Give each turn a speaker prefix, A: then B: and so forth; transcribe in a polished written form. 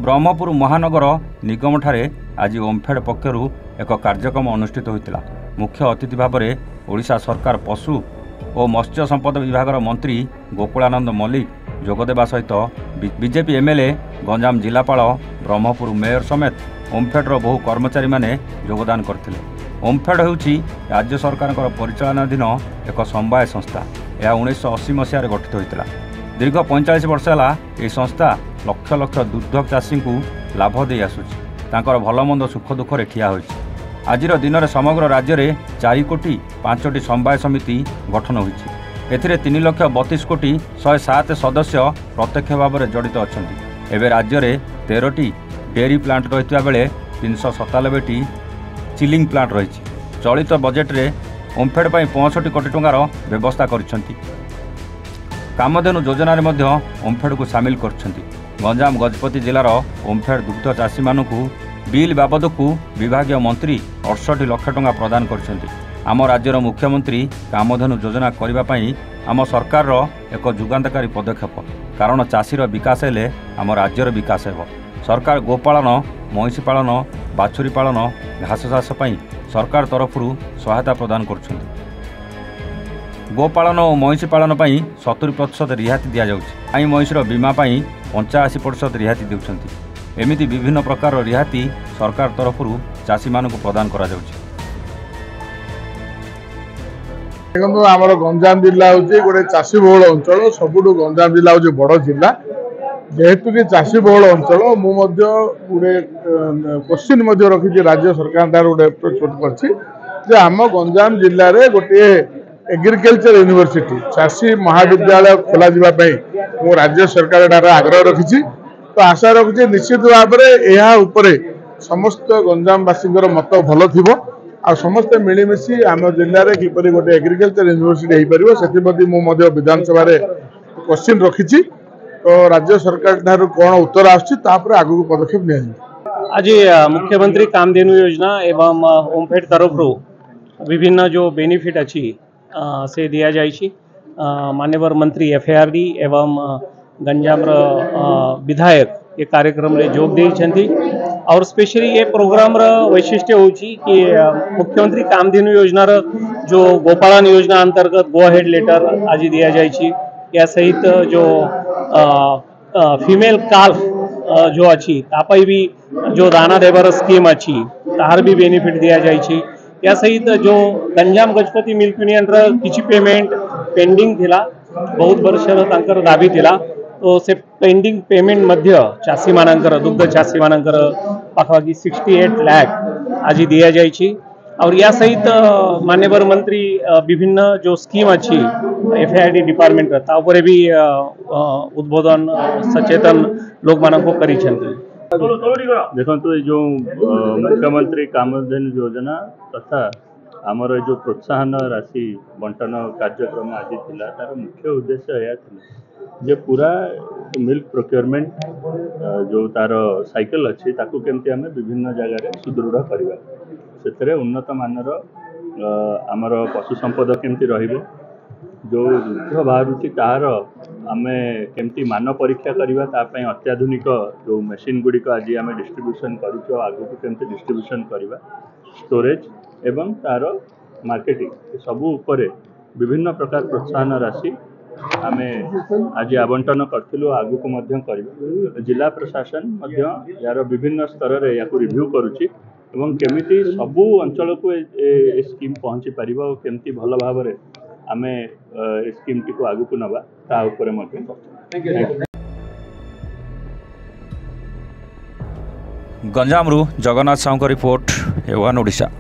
A: ब्रह्मपुर महानगर निगम ठारे आज ओमफेड पक्षर एक कार्यक्रम अनुष्ठित होता। मुख्य अतिथि भाव में ओडिशा सरकार पशु और मत्स्य संपद विभाग मंत्री गोकुलानंद मल्लिक जोगदेवा सहित बीजेपी एमएलए गंजाम जिलापाल ब्रह्मपुर मेयर समेत ओमफेड्र बहु कर्मचारी माने योगदान करथिले। ओमफेड होउछि राज्य सरकार परिचालनाधीन एक समवाय संस्था। यह 1980 मसीह गठित होता। दीर्घ 45 वर्ष है यह संस्था लक्ष लक्ष दुग्ध चाषी को लाभ दे आसुछि। तांकर भलमंद सुख दुखे ठिया होइछि। आजिर दिन में समग्र राज्य में 4 कोटी 5टी समवाय समिति गठन होइछि। एथिरे 3,32,107 सदस्य प्रत्यक्ष भाव में जड़ित अछंती। एवं राज्य में 13टी डेयरी प्लांट रही बेले 397टी चिलिंग प्लांट रही। चलित बजेट रे ओमफेड पर 65 कोटी टंकार व्यवस्था करिसेंती। कामधेनु योजना रे ओमफेड को सामिल करछंती। गंजाम गजपति जिलार ओमफेड दुग्ध चाषी मानकु बिल बाबद को विभागीय मंत्री 68 लाख टंका प्रदान करछंती। आम राज्यर मुख्यमंत्री कामधेनु योजना करबा पई आम सरकार एक जुगान्तकारी पदक्षेप। कारण चाषीर विकास हेले आम राज्यर विकास हेब। सरकार गोपालन महिषी पालन बाछुरी पालन घास चाष पई सरकार तरफ सहायता प्रदान करछंती। गोपालन और महिषी पालन पर 70% रिहाती दि जाऊँगी। महिषीर बीमा पर 85% रिहाती देउछंती। एमिति विभिन्न प्रकार रिहाती सरकार तरफ चाषी मानक प्रदान करा जाउछि।
B: आमर गंजाम जिला हूँ गोटे चाषी बहुल अंचल। सबुठ गंजाम जिला हूँ बड़ जिला। जेहेतु कि चाषी बहुल अंचल मुझे गोटे क्वेश्चन रखी राज्य सरकार गोटे अप्रोच कर आम गंजाम जिले में गोटे एग्रीकल्चर यूनिवर्सिटी चाषी महाविद्यालय खोल जावाई मु राज्य सरकार ठार आग्रह रखी। तो आशा रखुचे निश्चित भाव में यह समस्त गंजामवासी मत भल थी आ समस्ते मिलमिशि आम जिले में किपर गोटे एग्रीकल्चर यूनिवर्सिटी हो पार से मुझे विधानसभा क्वेश्चन रखी। तो राज्य सरकार ठार कौन उत्तर आगू पदक्षेप नि।
C: आज मुख्यमंत्री कामधेनु योजना एवं ओमफेड तरफ विभिन्न जो बेनिफिट अच्छी से दिया जाइए। मान्यवर मंत्री एफएआरडी एवं गंजाम विधायक ये कार्यक्रम रे जोग देइछंती। और स्पेशली ये प्रोग्राम वैशिष्ट्य होची कि मुख्यमंत्री कामधेनु योजना जो गोपालन योजना अंतर्गत गो हेड लेटर आज दिया जाइए। या सहित जो फीमेल काल्फ जो अच्छी तापाई भी जो दाना देवर स्कीम अच्छी तार भी बेनिफिट दिया जाइए। या सहित जो गंजाम गजपति मिल्क यूनियन किसी पेमेंट पेंडिंग थिला बहुत वर्ष तांकर दाबी थिला। तो से पेंडिंग पेमेंट मध्य चाषी मानकर दुग्ध चाषी मानकर पाखापाखि 68 लाख आज दिया जाइए। और या सहित मान्यवर मंत्री विभिन्न जो स्कीम अच्छी एफएआरडी डिपार्टमेंट तापर भी उद्बोधन सचेतन लोक मानक करी।
D: देखो जो मुख्यमंत्री कामधेनु योजना तथा आमर जो प्रोत्साहन राशि बंटन कार्यक्रम आज थिला तार मुख्य उद्देश्य यह जे पूरा मिल्क प्रोक्योरमेंट जो तार साइकिल अच्छी ताकू केमती आम विभिन्न जगह सुदृढ़ करवा से उन्नत मानर आमर पशु संपद केमती रहिबो जो दुग्ध बाहर तार आम केमती मान परीक्षा करवा तापाई अत्याधुनिक जो मेसीन गुड़िक आज आम डिस्ट्रीब्यूशन कर आगू केमती डिस्ट्रीब्यूशन करवा स्टोरेज एवं तार मार्केटिंग सबू उपरे विभिन्न प्रकार प्रोत्साहन राशि आम आज आवंटन करूँ। आगू को कर जिला प्रशासन यार विभिन्न स्तर में या रिव्यू करुच्ची एवं केमिति सबू अंचल को ए स्कीम पहुँची पार केमती भल भाव में आम स्कीम टी को आगू को नवा ता उपरे
A: गंजामरू जगन्नाथ साहू रिपोर्ट एवान ओडिशा।